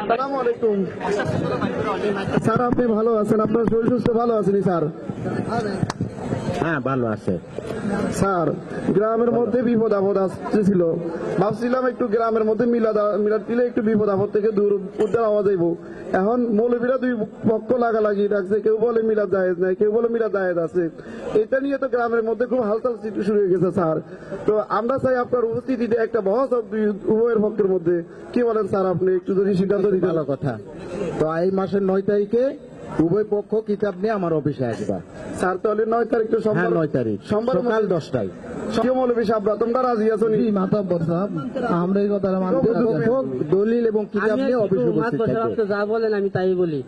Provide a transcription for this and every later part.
আসসালামু আলাইকুম স্যার, আপনি ভালো আছেন? আপনার শরীর সুস্থ ভালো আছেন স্যার? হ্যাঁ, ভালো আছে স্যার, গ্রামের মধ্যে বিপদ আপদ আসছিল, ভাবছিলাম একটু গ্রামের মধ্যে মিলাদ দিলে একটু বিপদ আপদ থেকে দূর উদ্ধার হওয়া যাইব। এখন মৌলবীরা দুই পক্ষ লাগালাগি রাখছে, কেউ বলে মিলাদ জায়েজ নাই, কেউ বলে মিলাদ জায়েজ আছে। এটা নিয়ে তো গ্রামের মধ্যে খুব হালচাল শুরু হয়ে গেছে স্যার। তো আমরা চাই আপনার উপস্থিতিতে একটা বহস উভয়ের পক্ষের মধ্যে। কি বলেন স্যার, আপনি একটু যদি সিদ্ধান্ত দিতে। ভালো কথা। তো এই মাসের 9 তারিখে উভয় পক্ষ কিতাব নিয়ে আমার অফিসে আসবা। স্যার, তাহলে 9 তারিখ তো সোমবার। 9 তারিখ সোমবার সকাল 10টায়। মৌলবী সাহেব, তোমরা রাজি আছো নি? মাতাব্বর সাহেব, আমরা এই কথা দলিল এবং কিতাব নিয়ে অফিসে উপস্থিত থাকবে। যা বলেন আমি তাই বলি।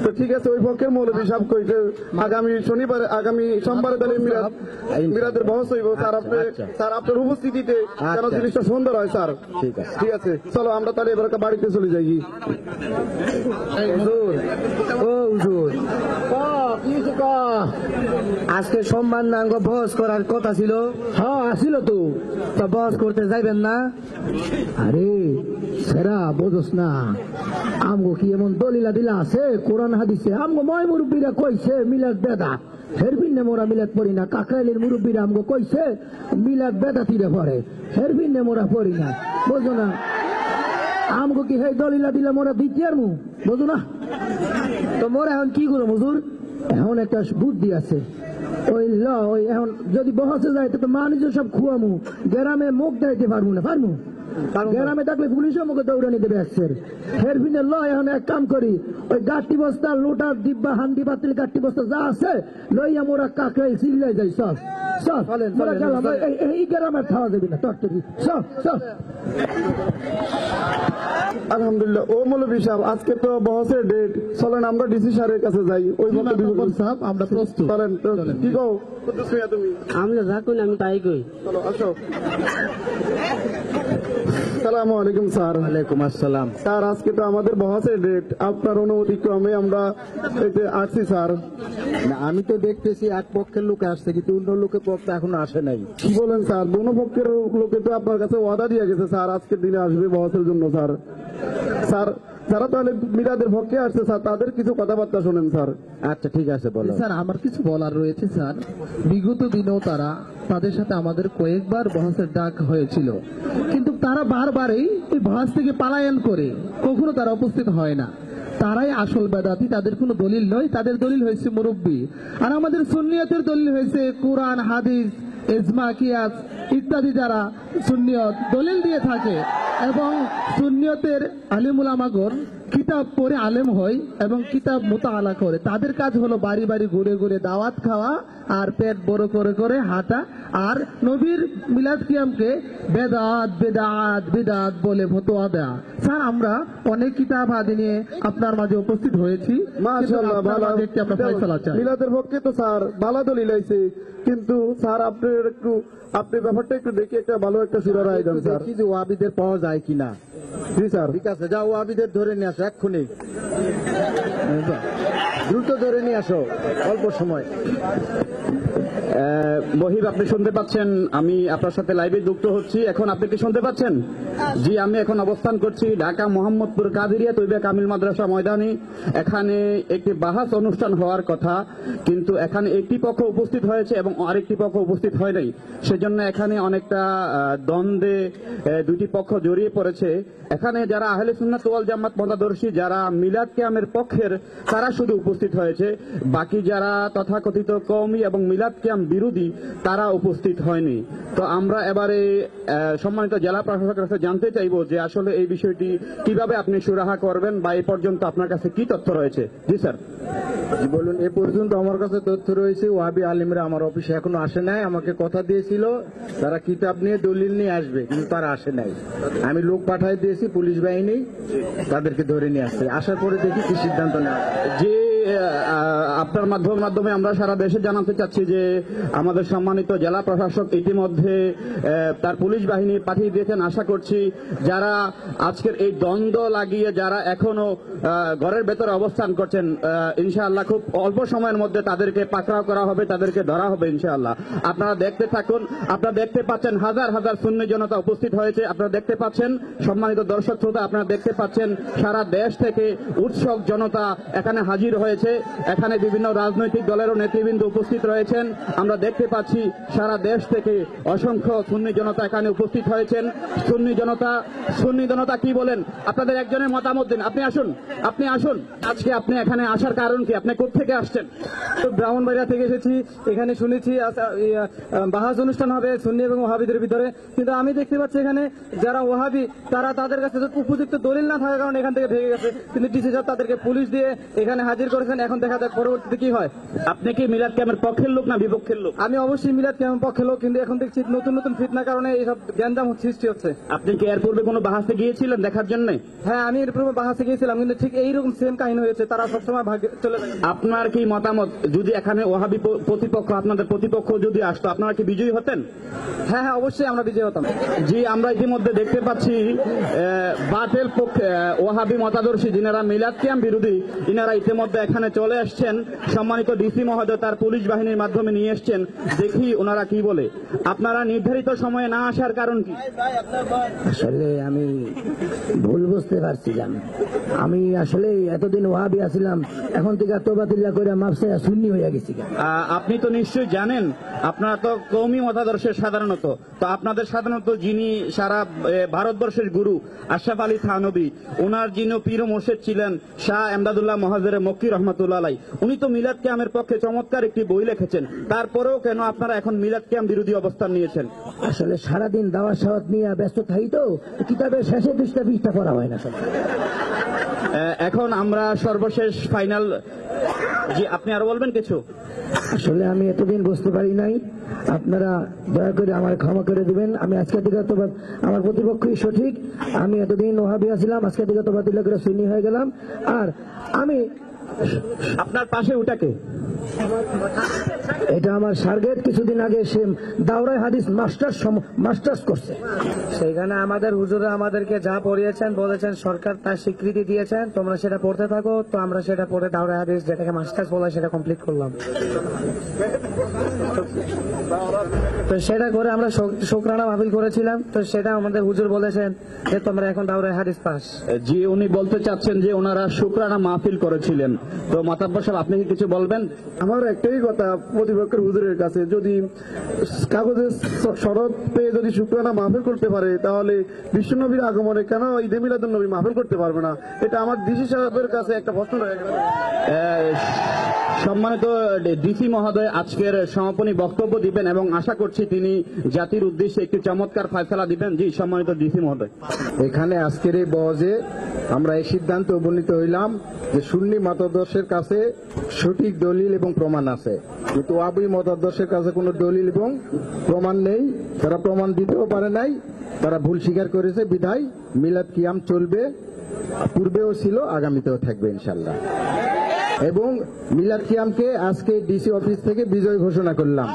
তো ঠিক আছে, ওই পক্ষের মৌলবী সাহেব কইতে আগামী শনিবার, আগামী সোমবারে তাহলে মিলাদের বহস হইব। স্যার আপনার উপস্থিতিতে যেন জিনিসটা সুন্দর হয় স্যার। ঠিক আছে, চলো আমরা তাহলে এবার বাড়িতে চলে যাই। আজকে সোমবার না বস করার কথা ছিল। হ্যাঁ আসিল তো, তা বস করতে যাইবেন না? আরে সেরা বোঝস না, আমগো কি এমন দলিলা দিলা আছে কোরআন হাদিসে? আমগো ময় মুরব্বীরা কইছে মিলাদ বেদা, হেরবিনে মোরা মিলাদ পড়ি না। কাকরাইলের মুরব্বীরা আমগো কইছে মিলাদ বেদা তীরে পড়ে, হেরবিনে মোরা পড়ি না। বোঝো না, আমগো কি হে দলিলা দিলা মোরা দ্বিতীয় মু, বোঝো না? তো মোরা এখন কি করো হুজুর? এখন একটা বুদ্ধি আছে, ওই এখন যদি বহসে যায় তো মানুষ সব খুয়ামু, গ্রামে মুখ দেখাইতে পারবো না, পারবো? গ্রামে থাকলে পুলিশও মুখে দৌড়ানি দেবে একশের। হেরবিনের এখন এক কাম করি, ওই গাঠি বস্তা, লোটার ডিব্বা, হান্ডি পাতিল, গাঠি বস্তা যা আছে লইয়া মোরা কাকরাই চিল্লাই যাই। সব সব মোরা গেলাম, এই গ্রামে খাওয়া যাবে না তরতরি, সব সব। আলহামদুলিল্লাহ। ও মৌলবী সাহেব, আজকে তো বহসের ডেট, চলেন আমরা ডিসি সাহেবের কাছে যাই। ওই সাহেব আমরা প্রস্তুত, চলেন। কি কও তুমি? আমি যা কই আমি তাই কই। চলো আসো। আসসালামু আলাইকুম স্যার। ওয়ালাইকুম আসসালাম। স্যার, আজকে তো আমাদের বহসের ডেট, আপনার অনুমতি ক্রমে আমরা এতে আসছি স্যার। না, আমি তো দেখতেছি এক পক্ষের লোক আসছে, কিন্তু অন্য লোকের পক্ষ এখনো আসে নাই। কি বলেন স্যার? দোনো পক্ষের লোকে তো আপনার কাছে ওয়াদা দিয়ে গেছে স্যার, আজকের দিনে আসবে বহসের জন্য স্যার। স্যার, যারা তাহলে মিলাদের পক্ষে আসছে স্যার, তাদের কিছু কথাবার্তা শোনেন স্যার। আচ্ছা ঠিক আছে, বলো। স্যার আমার কিছু বলার রয়েছে স্যার। বিগত দিনেও তাদের সাথে আমাদের কয়েকবার বহসের ডাক হয়েছিল, কিন্তু তারা বারবারই ওই বহস থেকে পালায়ন করে কখনো তারা উপস্থিত হয় না। তারাই আসল বেদাতি, তাদের কোনো দলিল নয়, তাদের দলিল হয়েছে মুরব্বী। আর আমাদের সুন্নিয়তের দলিল হয়েছে কোরআন, হাদিস, ইজমা, কিয়াস ইত্যাদি। যারা সুন্নিয়ত দলিল দিয়ে থাকে এবং সুন্নিয়তের আলিমুল আমাগর কিতাব পড়ে আলেম হয় এবং কিতাব মুতাআলা করে, তাদের কাজ হলো বাড়ি বাড়ি ঘুরে ঘুরে দাওয়াত খাওয়া আর পেট বড় করে করে হাঁটা, আর নবীর মিলাদ কিয়ামকে বেদাত বেদাত বিদাত বলে ফতোয়া দেয়া। স্যার, আমরা অনেক কিতাব হাদি নিয়ে আপনার মাঝে উপস্থিত হয়েছি। মাশাআল্লাহ, ভালো। মিলাদের পক্ষে তো স্যার ভালো দলিল হয়েছে, কিন্তু স্যার আপনি ব্যাপারটা একটু দেখি একটা ভালো একটা সুরা রায় দেন স্যার। দেখি যে ওয়াবিদের পাওয়া যায় কিনা। জি স্যার। ঠিক আছে, যাও ওয়াবিদের ধরে নিয়ে আসো এক্ষুনি, দ্রুত ধরে নিয়ে আসো, অল্প সময়। মহিব, আপনি শুনতে পাচ্ছেন? আমি আপনার সাথে লাইভে যুক্ত হচ্ছি এখন। আপনি কি শুনতে পাচ্ছেন? জি, আমি এখন অবস্থান করছি ঢাকা মোহাম্মদপুর কাদেরিয়া তৈবা কামিল মাদ্রাসা ময়দানে। এখানে একটি বাহাস অনুষ্ঠান হওয়ার কথা, কিন্তু এখানে একটি পক্ষ উপস্থিত হয়েছে এবং আরেকটি পক্ষ উপস্থিত হয় নাই। সেজন্য এখানে অনেকটা দ্বন্দ্বে দুটি পক্ষ জড়িয়ে পড়েছে। এখানে যারা আহলে সুন্নাত ওয়াল জামাত মতাদর্শী, যারা মিলাদ কিয়ামের পক্ষের, তারা শুধু উপস্থিত হয়েছে। বাকি যারা তথাকথিত কওমি এবং মিলাদ কিয়াম বিরোধী, তারা উপস্থিত হয়নি। তো আমরা এবারে সম্মানিত জেলা প্রশাসকের কাছে জানতে চাইবো যে আসলে এই বিষয়টি কিভাবে আপনি সুরাহা করবেন, বা এই পর্যন্ত আপনার কাছে কি তথ্য রয়েছে। জি স্যার। বলুন। এ পর্যন্ত আমার কাছে তথ্য রয়েছে, ওয়াহাবি আলিমরা আমার অফিসে এখনো আসে নাই। আমাকে কথা দিয়েছিল তারা কিতাব নিয়ে দলিল নিয়ে আসবে, কিন্তু তারা আসে নাই। আমি লোক পাঠাই দিয়েছি, পুলিশ বাহিনী তাদেরকে ধরে নিয়ে আসছে। আসার পরে দেখি কি সিদ্ধান্ত নেওয়া। যে আপনার মাধ্যমে আমরা সারা দেশে জানাতে চাচ্ছি যে আমাদের সম্মানিত জেলা প্রশাসক ইতিমধ্যে তার পুলিশ বাহিনী পাঠিয়ে দিয়েছেন। আশা করছি যারা আজকের এই দ্বন্দ্ব লাগিয়ে যারা এখনো ঘরের ভেতরে অবস্থান করছেন, ইনশাআল্লাহ খুব অল্প সময়ের মধ্যে তাদেরকে পাকড়াও করা হবে, তাদেরকে ধরা হবে ইনশাআল্লাহ। আপনারা দেখতে থাকুন। আপনারা দেখতে পাচ্ছেন হাজার হাজার সুন্নি জনতা উপস্থিত হয়েছে। আপনারা দেখতে পাচ্ছেন সম্মানিত দর্শক শ্রোতা, আপনারা দেখতে পাচ্ছেন সারা দেশ থেকে উৎসুক জনতা এখানে হাজির হয়েছে। এখানে বিভিন্ন রাজনৈতিক দলেরও নেতৃবৃন্দ উপস্থিত রয়েছেন। আমরা দেখতে পাচ্ছি সারা দেশ থেকে অসংখ্য সুন্নি জনতা এখানে উপস্থিত হয়েছেন। সুন্নি জনতা কি বলেন আপনাদের একজনের মতামত দিন। আপনি আসুন। আজকে আপনি এখানে আসার কারণ কি? আপনি কোত্থেকে আসছেন? ব্রাহ্মণবাড়িয়া থেকে এসেছি। এখানে শুনেছি বাহাজ অনুষ্ঠান হবে সুন্নি এবং ওহাবিদের ভিতরে, কিন্তু আমি দেখতে পাচ্ছি এখানে যারা ওহাবি তারা তাদের কাছে উপযুক্ত দলিল না থাকার কারণে এখান থেকে ভেঙে গেছে, কিন্তু ডিসি সাহেব তাদেরকে পুলিশ দিয়ে এখানে হাজির করেছেন। এখন দেখা যাক পরবর্তীতে কি হয়। আপনি কি মিলাদ ক্যাম্পের পক্ষের লোক না বিপক্ষের লোক? আমি অবশ্যই মিলাদ ক্যাম্পের পক্ষে লোক, কিন্তু এখন দেখছি নতুন নতুন ফিতনার কারণে এইসব গ্যাঞ্জাম সৃষ্টি হচ্ছে। আপনি কি এর পূর্বে কোনো বাহাসে গিয়েছিলেন দেখার জন্য? হ্যাঁ, আমি এর পূর্বে বাহাসে গিয়েছিলাম, কিন্তু ঠিক এইরকম সেম কাহিনী হয়েছে। তারা সবসময় ভাগে চলে যায়। আপনার কি মতামত, যদি এখানে ওহাবি প্রতিপক্ষ আপনাদের প্রতিপক্ষ যদি আসতো আপনারা কি বিজয়ী হতেন? হ্যাঁ, অবশ্যই আমরা বিজয় হতাম। জি, আমরা ইতিমধ্যে দেখতে পাচ্ছি বাতেল পক্ষে ওহাবি মতাদর্শী যিনারা মিলাদ ক্যাম্প বিরোধী, ইনারা ইতিমধ্যে এখানে চলে আসছেন। সম্মানিত ডিসি মহোদয় তার পুলিশ বাহিনীর মাধ্যমে নিয়ে এসছেন। দেখি ওনারা কি বলে। আপনারা নির্ধারিত সময়ে না আসার কারণ কি? আসলে আমি ভুল বুঝতে পারছিলাম। আমি আসলে এতদিন ওহাবি আছিলাম, এখন থেকে তোবাতিল্লা করে মাপসে সুন্নি হয়ে গেছি। আপনি তো নিশ্চয়ই জানেন, আপনারা তো কওমি মতাদর্শের সাধারণত, তো আপনাদের সাধারণত যিনি সারা ভারতবর্ষের গুরু আশরাফ আলী থানভী, ওনার যিনি পীর ও মুর্শিদ ছিলেন শাহ এমদাদুল্লাহ মহাজেরে মক্কি রহমতুল্লাহ আলাই, উনি তো মিলাদ ক্যাম্পের পক্ষে চমৎকার একটি বই লিখেছেন। তারপরেও কেন আপনারা এখন মিলাদ ক্যাম্প বিরোধী অবস্থান নিয়েছেন? আসলে সারাদিন দাওয়াত সাওয়াত নিয়ে ব্যস্ত থাকি, তো কিতাবের শেষে পৃষ্ঠা পড়া হয় না সব। এখন আমরা সর্বশেষ ফাইনাল। জি, আপনি আরো বলবেন কিছু? আসলে আমি এতদিন বুঝতে পারি নাই, আপনারা দয়া করে আমার ক্ষমা করে দিবেন। আমি আজকে থেকে তো আমার প্রতিপক্ষই সঠিক। আমি এতদিন ওহাবি ছিলাম, আজকে থেকে তো বাতিল করে সুন্নি হয়ে গেলাম। আর আমি আপনার পাশে ওটাকে এটা আমার সার্গেট কিছুদিন আগে সে দাওরাই হাদিস মাস্টার্স করছে। সেখানে আমাদের হুজুরা আমাদেরকে যা পড়িয়েছেন বলেছেন, সরকার তার স্বীকৃতি দিয়েছেন, তোমরা সেটা পড়তে থাকো। তো আমরা সেটা পড়ে দাওরা হাদিস যেটাকে মাস্টার্স বলা সেটা কমপ্লিট করলাম। তো সেটা করে আমরা শুকরানা মাহফিল করেছিলাম। তো সেটা আমাদের হুজুর বলেছেন যে তোমরা এখন দাওরা হাদিস পাস। জি, উনি বলতে চাচ্ছেন যে ওনারা শুকরানা মাহফিল করেছিলেন। তো মাতাব্বর সাহেব আপনি কি কিছু বলবেন? আমার একটাই কথা প্রতিপক্ষের হুজুরের কাছে, যদি কাগজের শরৎ পেয়ে যদি শুকরানা মাহফিল করতে পারে, তাহলে বিশ্বনবীর আগমনে কেন ঈদে মিলাদুন নবী মাহফিল করতে পারবে না? এটা আমার ডিসি সাহেবের কাছে একটা প্রশ্ন রয়ে গেল। সম্মানিত ডিসি মহোদয় আজকের সমাপনী বক্তব্য দিবেন এবং আশা করছি তিনি জাতির উদ্দেশ্যে একটি চমৎকার ফয়সালা দিবেন। জি, সম্মানিত ডিসি মহোদয়। এখানে আজকের এই বজে আমরা এই সিদ্ধান্তে উপনীত হইলাম যে সুন্নি মতাদর্শের কাছে সঠিক দলিল এবং প্রমাণ আছে, কিন্তু ওয়াহাবি মতাদর্শের কাছে কোনো দলিল এবং প্রমাণ নেই। তারা প্রমাণ দিতেও পারে নাই, তারা ভুল স্বীকার করেছে। বিধায় মিলাদ কিয়াম চলবে, পূর্বেও ছিল, আগামীতেও থাকবে ইনশাল্লাহ। এবং মিলাদ কিয়ামকে আজকে ডিসি অফিস থেকে বিজয় ঘোষণা করলাম।